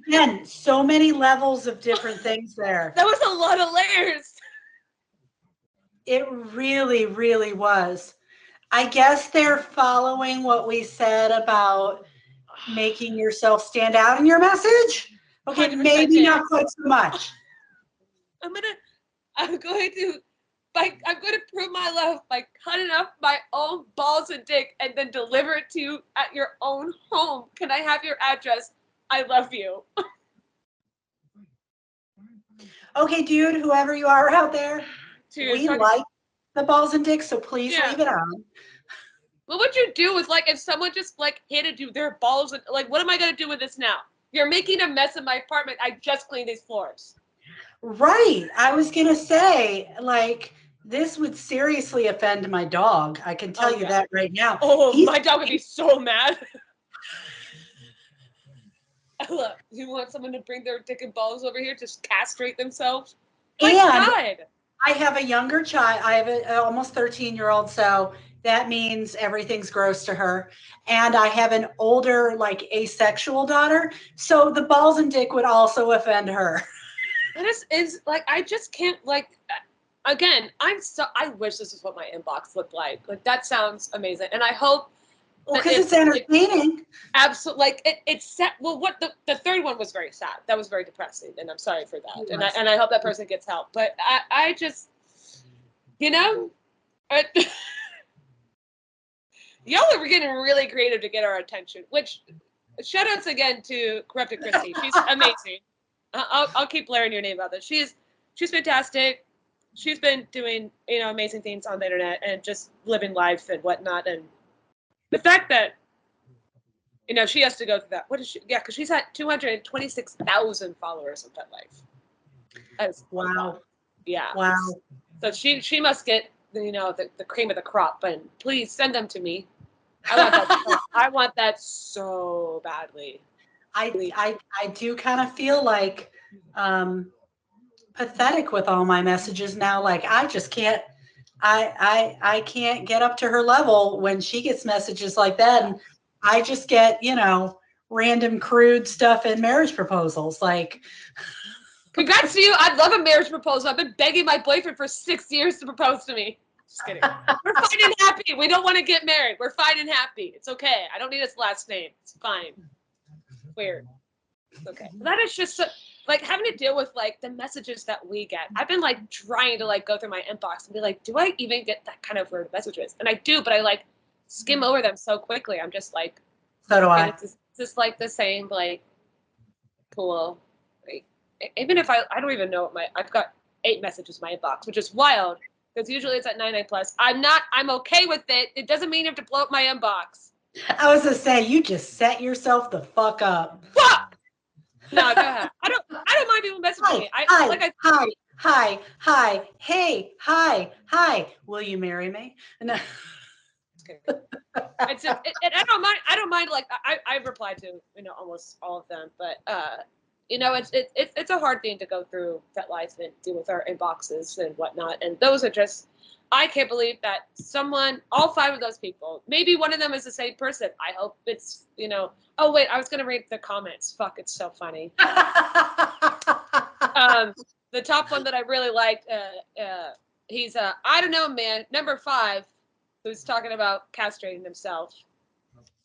Again, so many levels of different things there. That was a lot of layers. It really, really was. I guess they're following what we said about making yourself stand out in your message. Okay, 100% maybe did. not quite so much. I'm going to prove my love by cutting off my own balls and dick and then deliver it to you at your own home. Can I have your address? I love you. Okay, dude, whoever you are out there, we like the balls and dicks, so please leave it on. What would you do with, like, if someone just, like, handed you their balls and, like, what am I going to do with this now? You're making a mess in my apartment. I just cleaned these floors. Right. I was going to say, like, this would seriously offend my dog. I can tell you that right now. Oh, my dog would be so mad. Ella, you want someone to bring their dick and balls over here to castrate themselves? My God. I have a younger child. I have an almost 13-year-old, so that means everything's gross to her. And I have an older, like, asexual daughter, so the balls and dick would also offend her. This is like, I just can't, like, again, I wish this is what my inbox looked like. Like, that sounds amazing. And I hope. Well, because it's entertaining. Absolutely. Like, it's sad. Well, what the third one was very sad. That was very depressing. And I'm sorry for that. And I hope that person gets help. But I just, you know, y'all are getting really creative to get our attention, which shout outs again to Corrupted Christy. She's amazing. I'll keep blaring your name about this. She's fantastic. She's been doing, you know, amazing things on the internet and just living life and whatnot. And the fact that, you know, she has to go through that. What is she? Yeah, because she's at 226,000 followers on FetLife. Wow. Yeah. Wow. So she must get, you know, the cream of the crop. And please send them to me. I want that so badly. I do kind of feel like pathetic with all my messages now. Like, I just can't. I can't get up to her level when she gets messages like that, and I just get, you know, random crude stuff in marriage proposals. Like, congrats to you. I'd love a marriage proposal. I've been begging my boyfriend for 6 years to propose to me. Just kidding. We're fine and happy. We don't want to get married. We're fine and happy. It's okay. I don't need his last name. It's fine. Weird. It's okay. That is just like having to deal with like the messages that we get. I've been like trying to like go through my inbox and be like, do I even get that kind of weird messages? And I do, but I like skim over them so quickly. I'm just like, so do I. It's just like the same, like, cool. Like, even if I don't even know what I've got 8 messages in my inbox, which is wild because usually it's at 99 plus. I'm okay with it. It doesn't mean you have to blow up my inbox. I was gonna say, you just set yourself the fuck up. Fuck! No, go ahead. I don't mind people messaging me. Hi, hey, hi. Will you marry me? No. It's just, I don't mind. Like I've replied to, you know, almost all of them, but you know, it's a hard thing to go through FetLife and deal with our inboxes and whatnot. And those are just, I can't believe that all 5 of those people, maybe one of them is the same person. I hope it's, you know. Oh wait, I was gonna read the comments. Fuck, it's so funny. The top one that I really liked, he's I don't know, man, number 5, who's talking about castrating himself.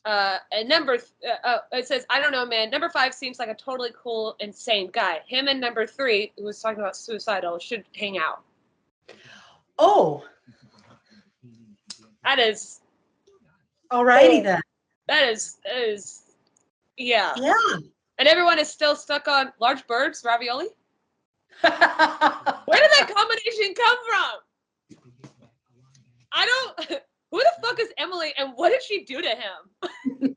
And it says, I don't know, man, number 5 seems like a totally cool, insane guy. Him and number 3, who was talking about suicidal, should hang out. Oh, That is, alrighty then. that is, yeah. Yeah. And everyone is still stuck on large birds, ravioli. Where did that combination come from? I don't. Who the fuck is Emily, and what did she do to him?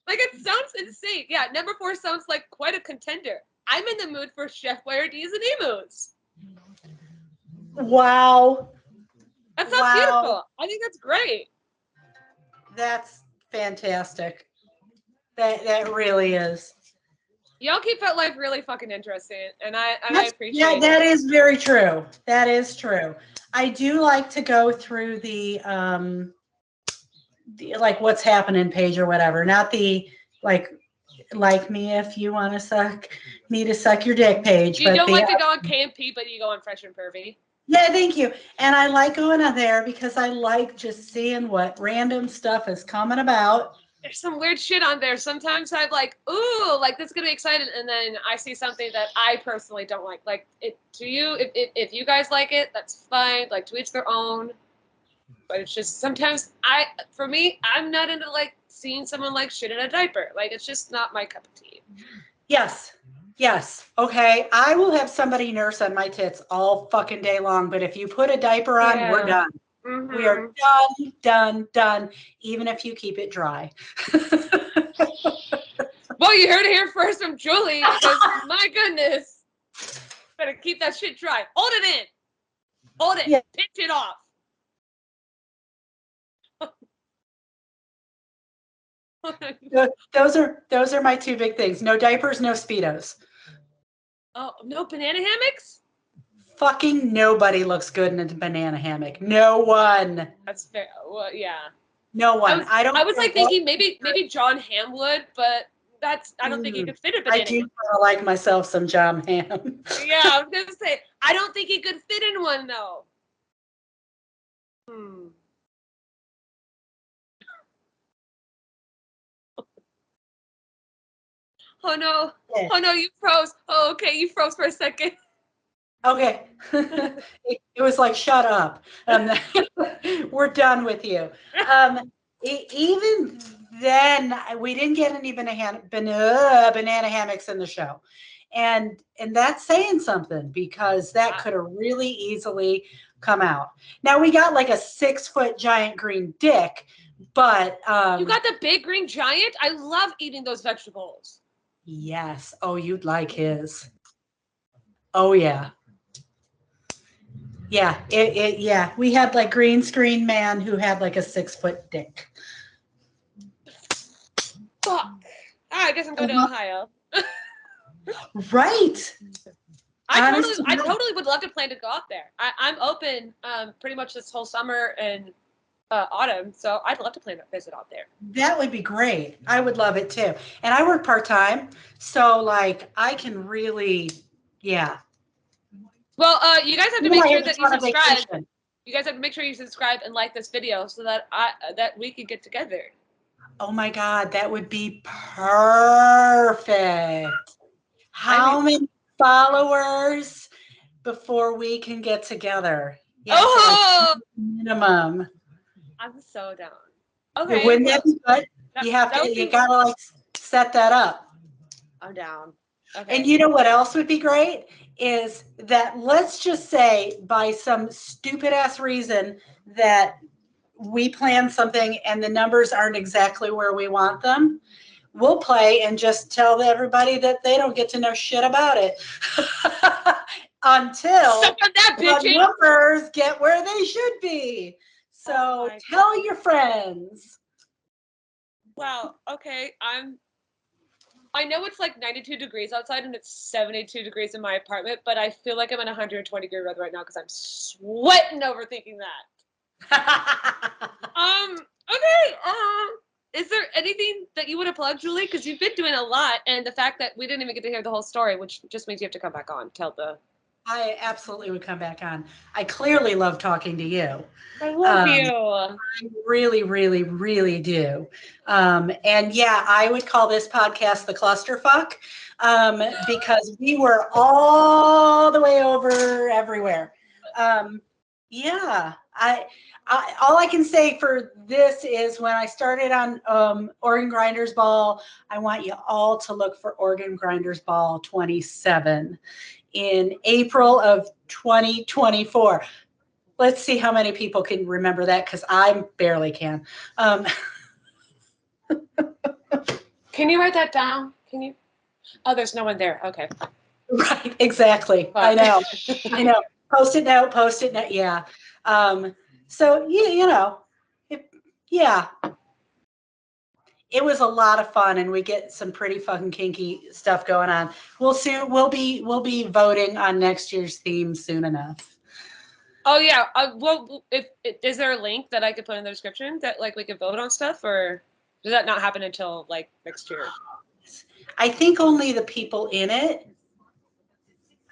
Like, it sounds insane. Yeah, number 4 sounds like quite a contender. I'm in the mood for Chef Boyardee's and emus. Wow. That sounds beautiful. I think that's great. That's fantastic. That really is. Y'all keep that life really fucking interesting, and I appreciate Yeah, that is very true. That is true. I do like to go through the like what's happening page or whatever, not the like me if you want to suck me to suck your dick page. You don't like to go on KMP, but you go on Fresh and Pervy. Yeah, thank you. And I like going on there because I like just seeing what random stuff is coming about. There's some weird shit on there. Sometimes I'm like, ooh, like this is gonna be exciting, and then I see something that I personally don't like. Like, if you guys like it, that's fine. Like, to each their own. But it's just sometimes for me, I'm not into like seeing someone like shit in a diaper. Like, it's just not my cup of tea. Yes. Yes. Okay. I will have somebody nurse on my tits all fucking day long. But if you put a diaper on, we're done. Mm-hmm. We are done. Even if you keep it dry. Well, you heard it here first from Julie, because my goodness, better keep that shit dry. Hold it in. Hold it. Yeah. Pinch it off. Those are my 2 big things. No diapers, no Speedos. Oh, no banana hammocks? Fucking nobody looks good in a banana hammock. No one. That's fair. Well, yeah. No one. I was like thinking maybe John Hamm would, but I don't think he could fit a banana. I do like myself some John Hamm. Yeah, I was gonna say I don't think he could fit in one though. Oh no. Yeah. Oh no, you froze. Oh, okay, you froze for a second. Okay. It was like, shut up. We're done with you. Even then, we didn't get any banana hammocks in the show. And that's saying something, because that could have really easily come out. Now, we got like a 6-foot giant green dick, but you got the big green giant? I love eating those vegetables. Yes. Oh, you'd like his. Oh yeah. Yeah, yeah. We had like green screen man who had like a 6-foot dick. Fuck. I guess I'm going to Ohio. Right. I totally would love to plan to go out there. I'm open pretty much this whole summer and autumn, so I'd love to plan a visit out there. That would be great. I would love it too. And I work part-time, so like I can really, yeah. Well, you guys have to make sure that you subscribe. You guys have to make sure you subscribe and like this video so that we can get together. Oh my God, that would be perfect. How many followers before we can get together? Yeah, oh, like minimum. I'm so down. Okay, wouldn't that be good? You gotta like set that up. I'm down. Okay. And you know what else would be great is that, let's just say by some stupid ass reason that we plan something and the numbers aren't exactly where we want them, we'll play and just tell everybody that they don't get to know shit about it until the numbers get where they should be. So tell your friends. Wow. Okay. I know it's like 92 degrees outside and it's 72 degrees in my apartment, but I feel like I'm in 120 degree weather right now because I'm sweating overthinking that. Okay. Is there anything that you want to plug, Julie? Because you've been doing a lot, and the fact that we didn't even get to hear the whole story, which just means you have to come back on, tell the I absolutely would come back on. I clearly love talking to you. I love you. I really, really, really do. And yeah, I would call this podcast the clusterfuck because we were all the way over everywhere. Yeah, all I can say for this is when I started on Organ Grinders Ball, I want you all to look for Organ Grinders Ball 27 in April of 2024. Let's see how many people can remember that because I barely can. Can you write that down? Can you? Oh, there's no one there. Okay. Right, exactly. I know. I know. Post-it note, post-it note. Yeah. So yeah, it was a lot of fun, and we get some pretty fucking kinky stuff going on. We'll be voting on next year's theme soon enough. Oh yeah. Well, if is there a link that I could put in the description that like we could vote on stuff, or does that not happen until like next year? I think only the people in it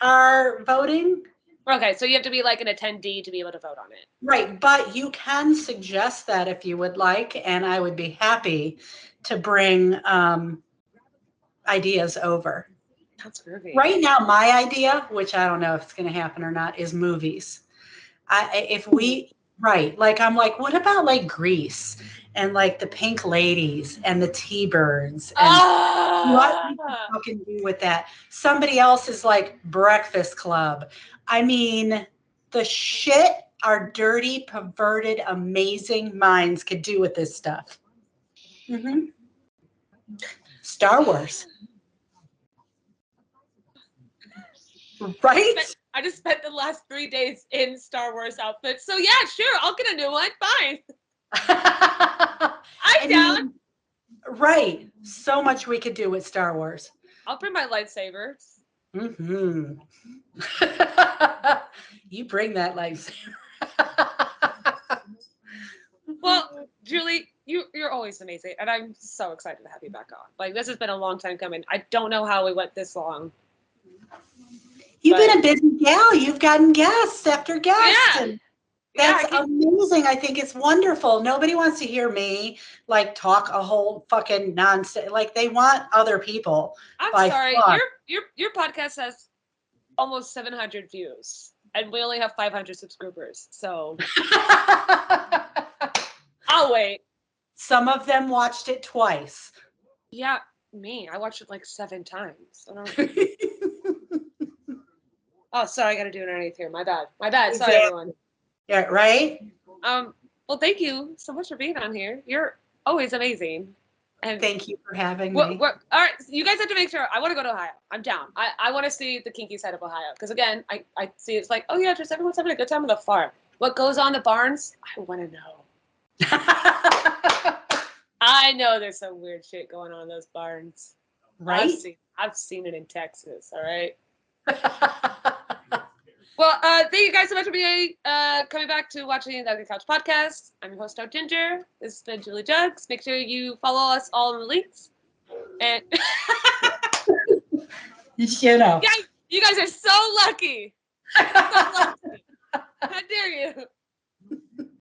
are voting. Okay, so you have to be like an attendee to be able to vote on it. Right, but you can suggest that if you would like, and I would be happy to bring ideas over. That's groovy. Right now, my idea, which I don't know if it's going to happen or not, is movies. Like I'm like, what about like Grease and like the Pink Ladies and the T-Birds and what we can fucking do with that? Somebody else is like Breakfast Club. I mean, the shit our dirty, perverted, amazing minds could do with this stuff. Mm-hmm. Star Wars. Right? I just spent the last 3 days in Star Wars outfits. So yeah, sure, I'll get a new one. Fine. I'm down. Right. So much we could do with Star Wars. I'll bring my lightsabers. Mm-hmm. You bring that lightsaber. Well, Julie, you're always amazing, and I'm so excited to have you back on. Like this has been a long time coming. I don't know how we went this long. You've been a busy gal. You've gotten guests after guests. Yeah. And that's amazing. I think it's wonderful. Nobody wants to hear me like talk a whole fucking nonsense. Like they want other people. I'm sorry. Your podcast has almost 700 views, and we only have 500 subscribers. So I'll wait. Some of them watched it twice. Yeah, me. I watched it like 7 times. Oh, sorry, I gotta do it underneath here. My bad. Sorry, everyone. Yeah, right? Well, thank you so much for being on here. You're always amazing. And thank you for having me. All right, you guys have to make sure. I want to go to Ohio. I'm down. I want to see the kinky side of Ohio. Because again, I see it's like, oh yeah, just everyone's having a good time on the farm. What goes on in the barns? I want to know. I know there's some weird shit going on in those barns. Right? I've seen it in Texas, all right? Well, thank you guys so much for being coming back to watching the Ugly Couch podcast. I'm your host, Ginger. This has been JulieJuggz. Make sure you follow us all in the links. And you know. You guys are so lucky. So lucky. How dare you?